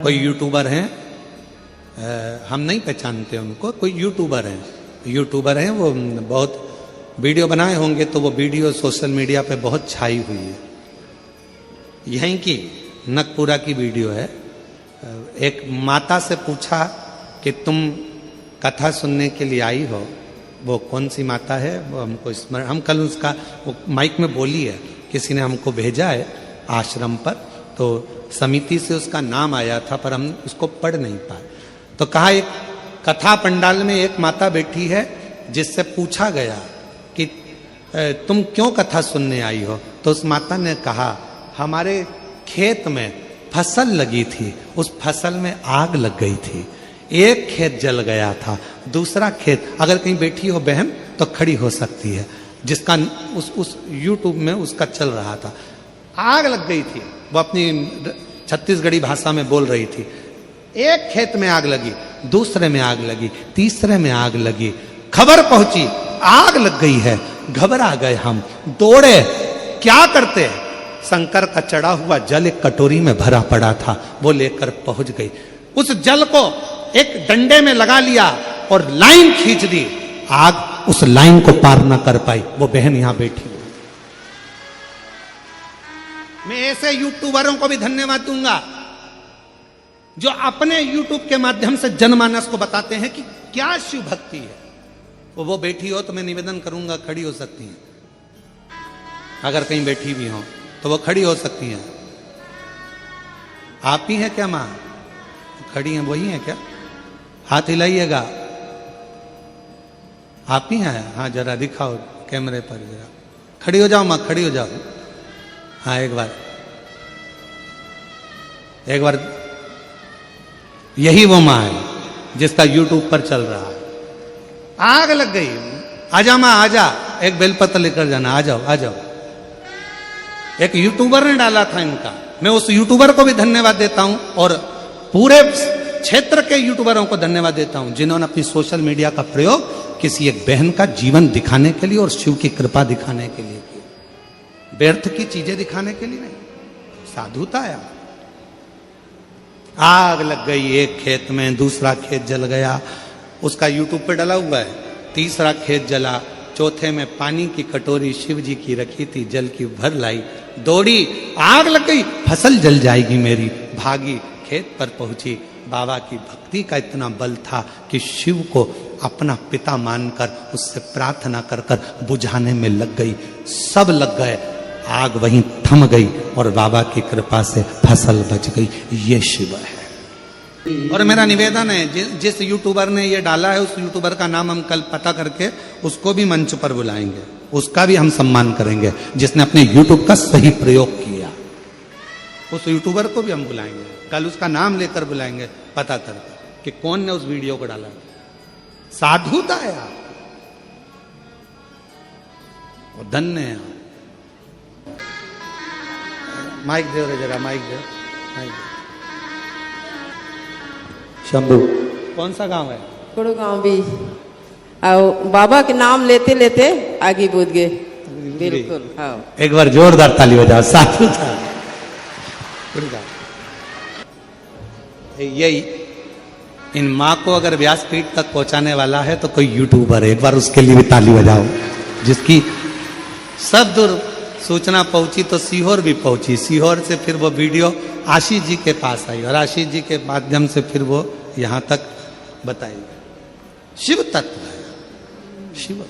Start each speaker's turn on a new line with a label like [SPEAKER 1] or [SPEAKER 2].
[SPEAKER 1] कोई यूट्यूबर हैं, हम नहीं पहचानते उनको, कोई यूट्यूबर हैं, वो बहुत वीडियो बनाए होंगे, तो वो वीडियो सोशल मीडिया पे बहुत छाई हुई है। यहीं की नगपुरा की वीडियो है। एक माता से पूछा कि तुम कथा सुनने के लिए आई हो, वो कौन सी माता है वो हमको स्मरण, हम कल उसका वो माइक में बोली है, किसी ने हमको भेजा है आश्रम पर, तो समिति से उसका नाम आया था पर हम उसको पढ़ नहीं पाए। तो कहा एक कथा पंडाल में एक माता बैठी है जिससे पूछा गया कि तुम क्यों कथा सुनने आई हो, तो उस माता ने कहा हमारे खेत में फसल लगी थी, उस फसल में आग लग गई थी, एक खेत जल गया था, दूसरा खेत, अगर कहीं बैठी हो बहन तो खड़ी हो सकती है, जिसका उस यूट्यूब में उसका चल रहा था, आग लग गई थी, वो अपनी छत्तीसगढ़ी भाषा में बोल रही थी। एक खेत में आग लगी, दूसरे में आग लगी, तीसरे में आग लगी, खबर पहुंची आग लग गई है, घबरा गए हम, दौड़े, क्या करते, शंकर का चढ़ा हुआ जल एक कटोरी में भरा पड़ा था, वो लेकर पहुंच गई, उस जल को एक डंडे में लगा लिया और लाइन खींच दी, आग उस लाइन को पार ना कर पाई, वो बहन यहां बैठी। मैं ऐसे यूट्यूबरों को भी धन्यवाद दूंगा जो अपने यूट्यूब के माध्यम से जनमानस को बताते हैं कि क्या शिव भक्ति है। वो बैठी हो तो मैं निवेदन करूंगा, खड़ी हो सकती हैं, अगर कहीं बैठी भी हो तो वो खड़ी हो सकती हैं। आप ही हैं क्या मां? खड़ी हैं, वही हैं क्या? हाथ हिलाइएगा, आप ही हैं? हाँ जरा दिखाओ कैमरे पर, जरा खड़ी हो जाओ मां, खड़ी हो जाओ। हाँ एक बार यही वो मां है जिसका यूट्यूब पर चल रहा है। आग लग गई, आजा मां आजा, एक बेलपत्र लेकर जाना, आ जाओ आ जाओ। एक यूट्यूबर ने डाला था इनका, मैं उस यूट्यूबर को भी धन्यवाद देता हूं और पूरे क्षेत्र के यूट्यूबरों को धन्यवाद देता हूं जिन्होंने अपनी सोशल मीडिया का प्रयोग किसी एक बहन का जीवन दिखाने के लिए और शिव की कृपा दिखाने के लिए किया, व्यर्थ की चीजें दिखाने के लिए नहीं, साधुता है। आग लग गई एक खेत में, दूसरा खेत जल गया, उसका यूट्यूब पे डाला हुआ है, तीसरा खेत जला, चौथे में पानी की कटोरी शिव जी की रखी थी, जल की भर लाई, दौड़ी, आग लग गई, फसल जल जाएगी मेरी, भागी, खेत पर पहुंची, बाबा की भक्ति का इतना बल था कि शिव को अपना पिता मानकर उससे प्रार्थना कर कर बुझाने में लग गई, सब लग गए, आग वहीं थम गई और बाबा की कृपा से फसल बच गई। ये शिव है। और मेरा निवेदन है जिस यूट्यूबर ने ये डाला है उस यूट्यूबर का नाम हम कल पता करके उसको भी मंच पर बुलाएंगे, उसका भी हम सम्मान करेंगे जिसने अपने यूट्यूब का सही प्रयोग किया, उस यूट्यूबर को भी हम बुलाएंगे, कल उसका नाम लेकर बुलाएंगे पता करके कि कौन ने उस वीडियो को डाला। साधुता है आप, धन्य है। माइक दे रे जरा, माइक दे, माइक दे। शंभू कौन सा गांव है?
[SPEAKER 2] कोड़ो गांव भी, आओ बाबा के नाम लेते लेते आगे बुझ गए, बिल्कुल। हाँ
[SPEAKER 1] एक बार जोरदार ताली बजाओ, साधु था। यही इन माँ को अगर व्यासपीठ तक पहुंचाने वाला है तो कोई यूट्यूबर है, एक बार उसके लिए भी ताली बजाओ, जिसकी सब दूर सूचना पहुंची तो सीहोर भी पहुंची, सीहोर से फिर वो वीडियो आशीष जी के पास आई और आशीष जी के माध्यम से फिर वो यहां तक बताई। शिव तत्व है, शिव